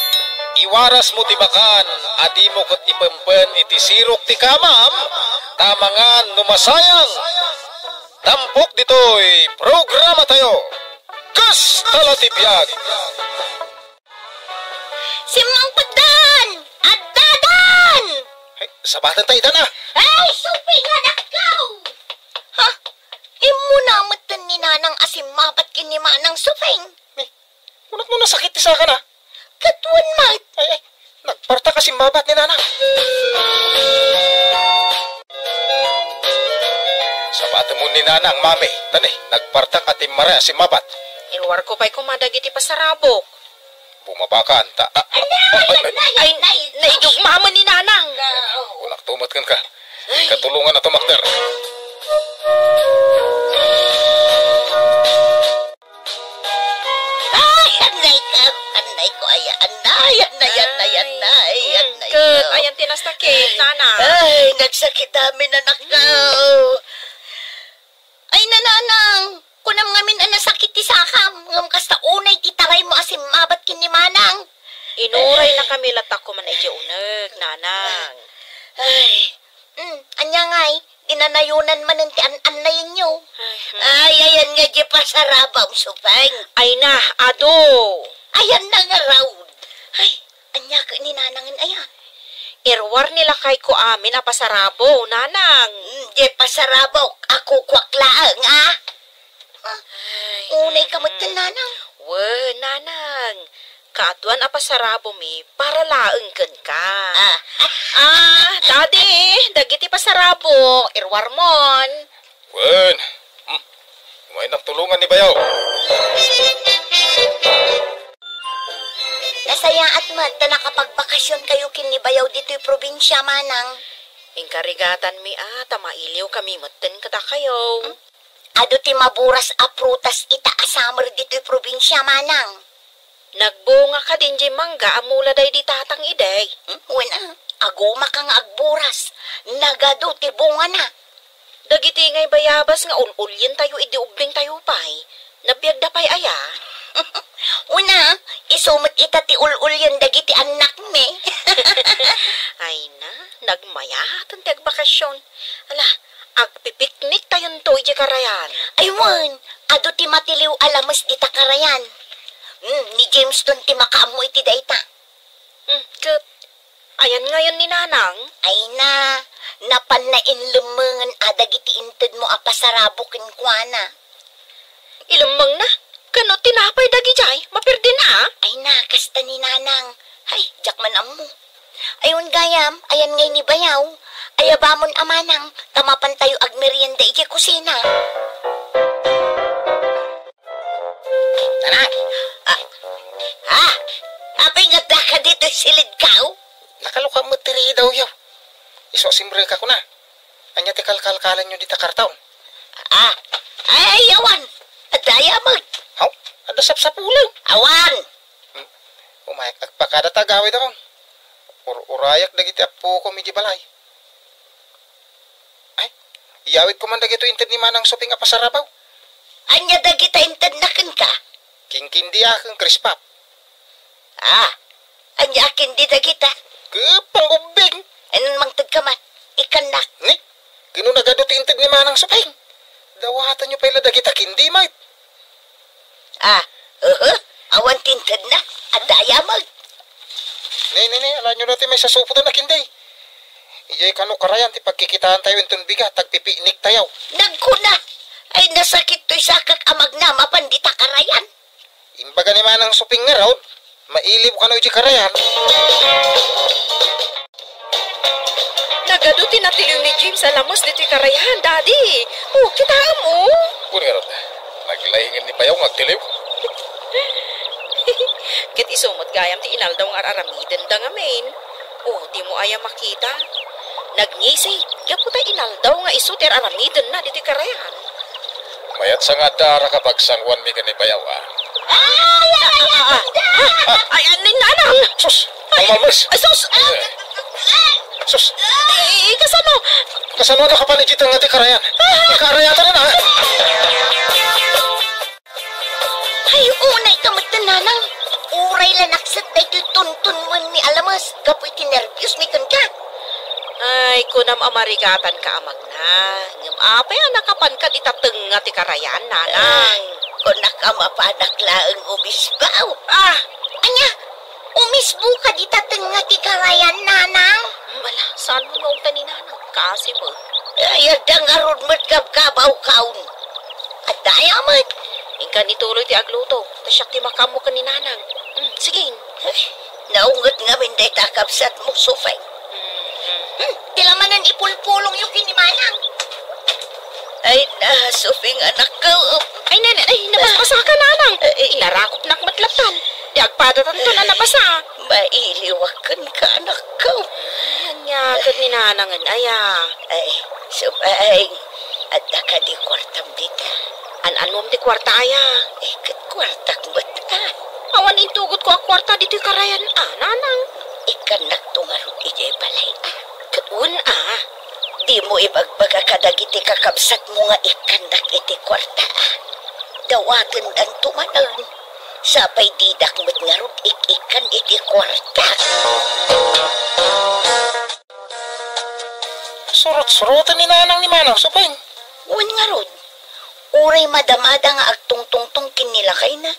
Iwaras mo ti bakan, adi mo kat ipempen iti sirok ti kamam, tamangan numasayang. Tampok ditoy programa tayo. Kas tala ti biyag. Si Mang Padan! Adadan! Ay, sabatan tayo na. Ay, suping anak ka! Ha? Imo namatan ni nanang asimabat kinima ng suping. Unat mo nasakit ti sa ka na. Katuan mat. Ay, nagparta kasi mabat ni nana. Sabatan mo ni nanang mami. Tani, nagparta ka ti mara si mabat. Ilwar ko pa'y kumadag iti pasarabok. Bumabakan ta. Ay, naidugma mo ni nanang. Unak tumat kan ka. Katulungan na to, Makter. Anay ko, anay. Kat, ayan tinastakit, nanang. Ay, nagsakit namin anak ka. Ay, nananang. Kunam ngamin ang nasakit ti sakam. Ngam kasta unay titaray mo asim mabat kinimanang. Inuray na kami latak ko man ay unag, nanang. Ay, anya ngay, dinanayunan man ti an-anayin nyo. Ay, ayan nga di pasarabam, supang. Ay na, ado. Ayan na nga raw. Ay, anya ka ni nanangin ayan. Irwar nila kay ko amin a pasarabo, nanang. Di pasarabok, ako kwaklaang, ha? Unay ka nanang. Nanang. Kaatuan a pasarabo mi, para laengken ka. Daddy, dagiti pasarabo, irwar mon. Wen, may nagtulungan ni Bayaw. Nasaya at mata nakapagbakasyon kayo kinibayaw dito'y probinsya, manang. Ingkarigatan mi tamailiw kami maten kata kayo. Ado ti maburas a prutas ita asamer dito'y probinsya, manang. Nagbunga ka din di mangga amula day di tatang iday. Wena, aguma ka nga agburas. Nagado ti bunga na. Dagiti ngay bayabas nga ululyin tayo idi ubing tayo pay. Nabiyag da pay aya. Una, isumot ita ti ululyin dagiti anak me. Ay na, nagmayatan ti agbakasyon. Ala, agpipiknik tayon to di karayan. Aywan, ado ti matiliw alamas di takarayan. Ni James ton ti makaamo iti dayta. Kat, ayan ngayon ni nanang. Ay na, napanain lumangan adagiti inted mo apasarabukin kuana. Ilamang na, kano tinapay dagi jay, mapirdi na. Ay na, kasta ni nanang. Ay, jakman amo. Ayun gayam, ayan ngay ni Bayaw. Ayabamon amanang, tamapan tayo agmerienda iti kusina. Tanak! Apay nga daka dito silid kao? Nakaluka mo tiri daw yaw. Iso simbre ka ko na. Anya ti kalkalkalan nyo di takartaon. Ay, awan. Adaya mag. Haw, ada sapsapulang. Awan. Umayak agpakada tagawi daw. Urayak dagiti apo ko medyo balay. Ay, iyawit ko man dagito inted ni manang suping apasarabaw. Anya dagita inted nakin ka? Kingkindi akong krispap. Anya akin di dagita. Kapang ubing. Anong mangtag ka man? Ikanak. Ni, ginunagado ti inted ni manang suping. Dawatan nyo pala dagita kindi, mate. Awan tinted na. Adaya mag. Ni, alam nyo natin may sasupo na kindi. Iyay kano karayan ti pagkikitaan tayo intun biga, tagpipinik tayaw. Nagkuna. Ay nasakit to'y sakak amag na mapandita karayan. Imbaga ni manang suping nga raw, mailib ka na uji karayan. Nagado tinatiliw ni James alamos dito'y karayan, daddy. Kita mo. Kung nga raw, naglahingan ni Bayaw magtiliw. Kit isumot gayam ti inal daw nga aramiden da ngamin. Di mo aya makita. Nagngisi, kaputa inal daw nga isuter aramiden na dito'y karayan. Mayat sa nga dara kapag sangwan mi ka ni Bayaw, Ay, nanang! Sus! Ang malmas! Ay, sus! Sus! Kasano? Kasano na kapaligit ang ati karayan? Karayatan na na! nanang. Uray la naksat na ito'y tuntun mo ni alamas. Kapoy tinervyos mi kan ka. Ay, kunam amarigatan ka amag na. Ngam apay anakapan ka itateng nga ti karayan, nanang. Kung nakamapanak laang umisbaw. Anya, umisbo ka di tateng nga ti karayan, nanang. Wala, saan mo nga ni nanang? Kasi mo. Ay, adang arod mo't kabkabaw kaun. At daya mo't. Ingka nituloy ti agluto. Tasyak ti makamu ka ni nanang. Sige. Naungot nga min day takapsat mo sufay. Tilamanan ipulpulong yung kinimanang. Ay, nasufing anak ko. Ay, nabasa ka nanang. Inarakop nak matlatan. Di agpadatan to na nabasa. Mailiwakan ka anak ko. Anya, kan ni nanangan, aya. Ay, sufay. At ka di kwartam dita. Anom ti kwarta, aya. Kat kwartak ba't Awan intugot ko ang kwarta dito karayan, nanang. Ikan nagtungarot ijay balay. Katun, Di mo ibagbaga kadagiti kakabsat mo nga ikandak iti kwarta. Dawaten dan tumanan. Sapay didak mo't ngarot ikan iti kwarta. Surot-surotan ni nanang ni manang, supeng. Uwan ngarot. Uray madamada nga agtungtungtong kinilakay na.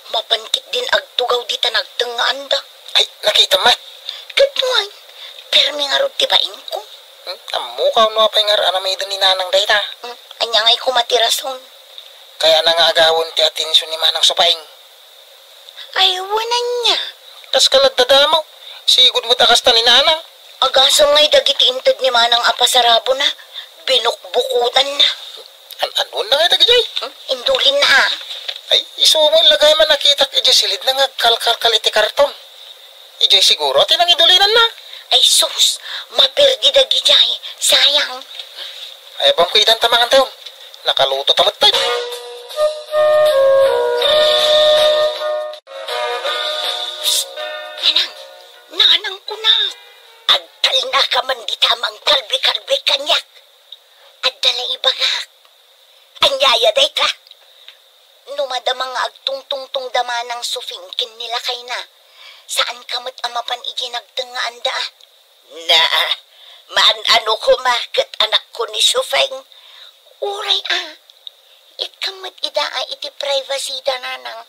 Mapankit din agtugaw dita nagtengaan da. Ay, nakita mat. Katuan, permi ngarot tibain ko. Amukaw no apay ngar anamidan ni nanang dayta. Anya nga'y kumatirason. Kaya nangagawon ti atensyon ni manang supeng. Ay, wanan niya. Tas kalagdadamaw, sigud mo takasta ni nanang. Agasam nga'y dagiti intad ni manang apasarabo na. Binukbukutan na. Anon na nga dagijay. Indulin na Ay, iso mo lagay man nakita ijay silid na nga kalkal iti karton. Ijay siguro tinang idulinan na. Ay sus, maperdi dagijay. Sayang. Ay, bang kuidan tamangan tayo. Nakaluto tamat tayo. Nanang ko na. Agtal na ka man di tamang kalbi-kalbi kanyak. At dala ibagak. Anyaya day ka. Numadamang agtungtungtung dama ng sufingkin nila kay na. Saan kamot amapan iginagtengaan da? Na, ano ko kat anak ko ni Sufeng. Uray ikamot idaa iti privacy da nanang.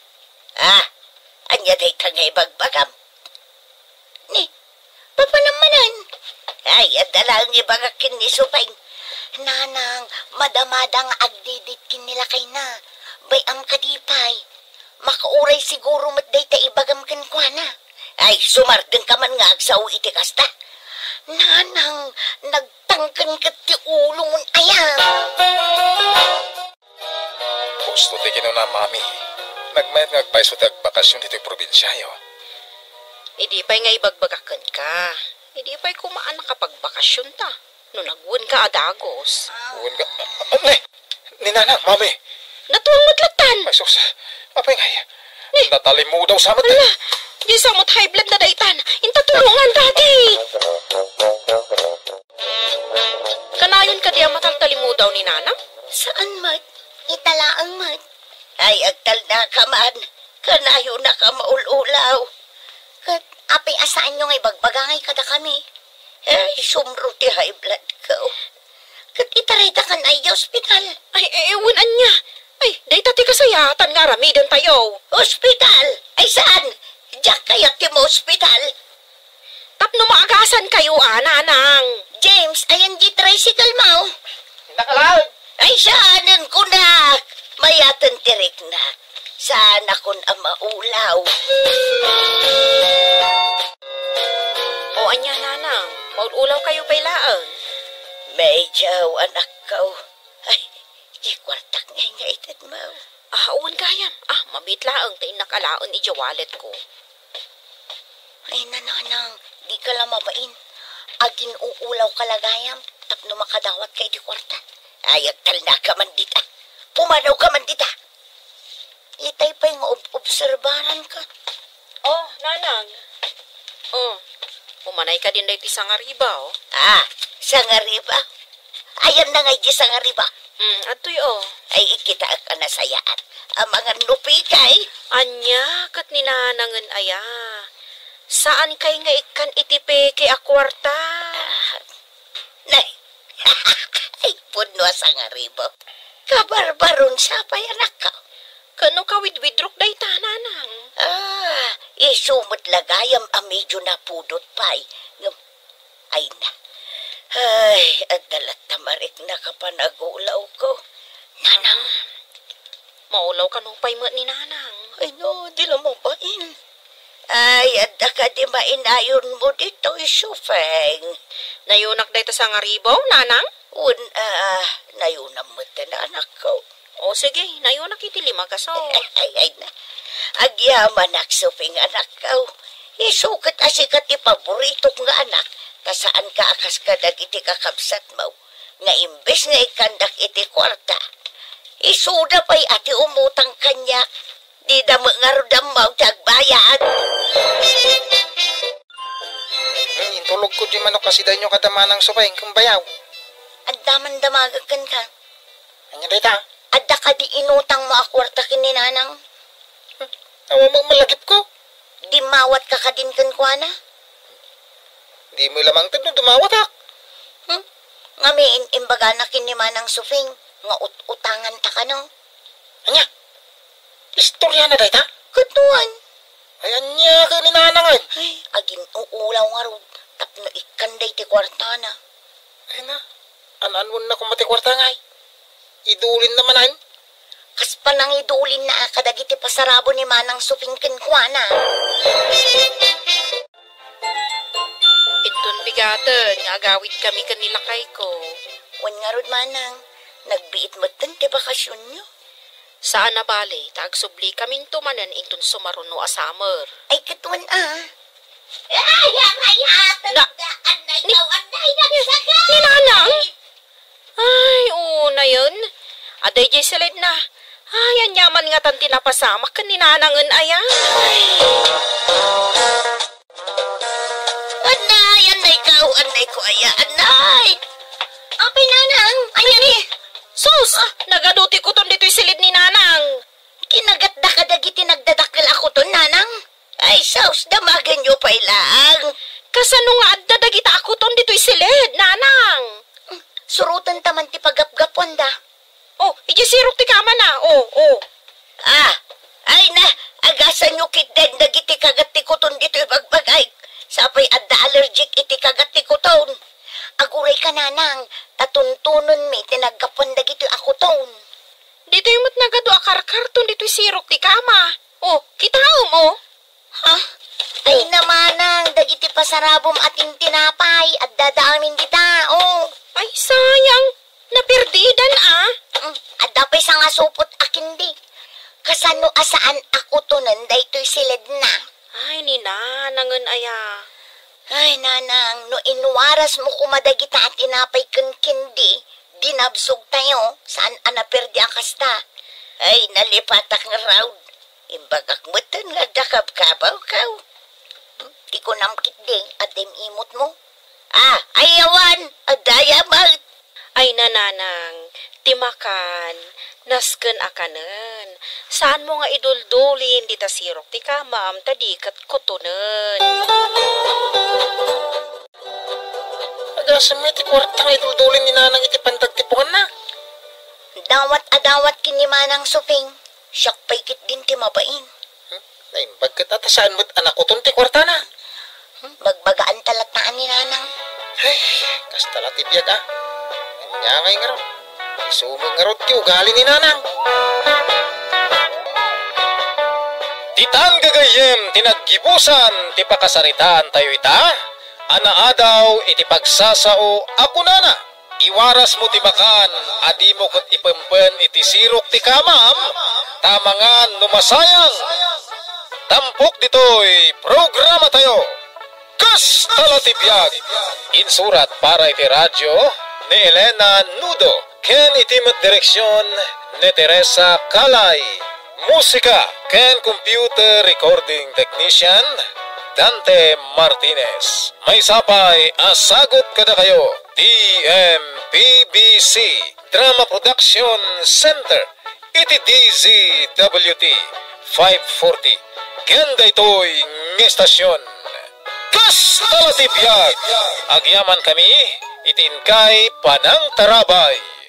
Anya day tangay bagbagam. Ni, papanamanan. Ay, adalang ibagakin ni Sufeng. Nanang, madamadang agdiditkin nila kay na. Bayam kadipay. Makauray siguro matday ta ibagam ken kwa na. Ay, sumardeng ka man nga agsaw iti kasta. Nanang, nagtangkan kat ti ulo mon ayam. Gusto ti na mami. Nagmayat nga agpaiso ti agbakasyon dito yung probinsyayo. Idi pa'y nga ibagbagakan ka. Idi pa'y kumaan nakapagbakasyon ta. No nagwun ka adagos. Uwan ka. Ni nanang, mami. Natuwang matlatan. Ay, sus. Apay ngay. Natalim mo daw sa mata. Ala, di samot high blood na daitan. Intatulungan dati. Kanayon ka di ang mataltalim mo daw ni nanang? Saan mat? Italaang mat. Ay, agtal na ka man. Kanayo na ka maululaw. Kat, apay asaan nyo ngay bagbagangay kada kami. Ay, sumro ti high blood ko. Kat itarita ka na ospital. Ay, ewanan niya. Ay, day tati kasayatan nga ramidan tayo. Ospital? Ay, saan? Diyak kayat ti mo ospital? Tapno maagasan kayo, nanang. James, ayan di tricycle mo. Nakalaw. Ay, saanan ko na. Mayatan tirik na. Sana kun ang maulaw. O, anya, nanang. Maululaw kayo pailaan. Medyo, anak ko. Ay, di kwartak nga itad mo. Uwan kayam. Mabitlaang tayo nakalaon ija wallet ko. Ay, nananang, di ka lang mabain. Agin uulaw kalagayam, tapno makadawat kay di kwarta. Ay, agtal na ka man dita. Pumanaw ka man dita. Itay pa yung obserbaran ka. Oh, nanang. Umanay ka din dahil ti sangariba, Sangariba? Ayan na nga di sangariba. Atoy oh. Ay ikita ka na sayaan. Ang mga nupikay. Anya, kat ninanangan aya. Saan kay nga ikan itipe kay akwarta? Nay, ay puno sa nga ribo. Kabarbaron siya pa anak ka. Kano ka widwidrok day tananang? Isumot lagayam medyo napudot pa'y. Ay na. Ay, adalat tamarik na kapanagulaw ko. Nanang. Maulaw ka nung pay mo ni nanang. Ay no, di lang mo bain. Ay, adda ka di mainayon mo dito, Isufeng. Nayunak day ta sa nga ribaw, nanang? Nayunam mo na anak ko. O sige, nayunak iti lima kaso. Ay na. Agyaman aksuping anak ko. Isukat asikat ti paborito nga anak. Kasaan ka akas ka iti kakabsat mo. Nga imbes nga ikandak iti kwarta. Isuda pa'y ati umutang kanya. Di da mangarudam mo tagbayad. Intulog ko di manok kasi daw nyo kadamanang supeng kung bayaw. Ang daman-damagagan ka. Anya dita? Adda ka di inutang mo akwarta kininanang. Awa malagip ko. Di mawat ka ka din kankwana. Di mo lamang tanong dumawat ak. Ngamiin imbaga na kinimanang sufing. Nga utangan ta ka no. Anya? Istorya na dita? Katuan. Ay anya ka ni nanangan. Ay, agin uulaw nga ro. Tapno ikanday ti kwarta na. Ay na. Anan na kung mati kwarta ngay. Idulin naman ay. Kas pa nang idulin na kadagiti pasarabo ni manang sufing kenkwana. Itun bigatan, nga agawid kami kanilakay ko. Wan nga rod manang. Nagbiit mo tan ti bakasyon nyo. Saan na bale, tagsubli kaming tumanan intun sumaruno a summer. Ay katuan Ay, Na, ni nanang? Ay, una yun. Aday jay silid na. Ay, ang yaman nga tan tinapasamak ka ni nanangan aya. Anay ko aya, anay. Apay nanang, ayan eh. Sus, nagaduti ko ton dito'y silid ni nanang. Kinagat da kadagiti nagdadakil ako to, nanang. Ay, saus, damagan nyo pa ilang. Kasano nga adda dagita ako ton dito'y silid, nanang. Surutan taman ti pagapgapon da. Oh, ijisirok ti kama na. Oh. Ay na, agasan nyo kitden dagiti kagat ti kuton dito'y bagbagay. Sapay adda allergic iti kagat ti kuton. Aguray ka nanang, tatuntunon mi tinagkapon dagiti ako ton. Dito'y mo't nagado akarkarton dito'y sirok ti kama. Oh, kitaom oh. Ha? Ay namanang, dagiti pasarabom ating tinapay at dadaamin di tao. Ay, sayang. Napirdidan Adda pa'y sa nga supot akin di. Kasano asaan ako to nanday to'y silid na. Ay, ni nanangan aya. Ay nanang, no inwaras mo kumadagita at tinapay kang kindi, dinabsog tayo, saan anapirdi ang kasta. Ay, nalipatak nga raw. Imbagak mo tan nga dakab-kabaw kaw. Di ko namkit ding adim imot mo. Ayawan, adayamat. Ay, nananang, timakan, nasken akanen. Saan mo nga iduldulin dita sirok ti kamam tadikat kutunen. Agasam iti kwartang iduldulin ni nanang iti pandagtipuan na. Dawat kini manang sufing. Siyak paikit din ti mabain. Naimbag kat atasaan mo't anak ko ton ti kwarta na. Bagbagaan talataan ni nanang. Ay, kastala ti biyag Anya ngay nga ron. Isumag nga ron ti ugali ni nanang. Titan gagayem tinaggibusan ti pakasaritaan tayo ita. Anaadaw iti pagsasao ako nana. Iwaras mo ti bakan, adi mo kat ipempen iti sirok ti kamam. Tamangan numasayang. Tampok dito'y programa tayo. Kastala ti biyag. Insurat para iti radyo ni Elena Nudo. Ken itimat direksyon ni Teresa Kalay. Musika ken computer recording technician Dante Martinez. May sapay asagot kada kayo. DMPBC Drama Production Center, iti DZWT 540. Ganda ito'y ng estasyon. Kasta la ti biag, agyaman kami, itin kay Panang Tarabay.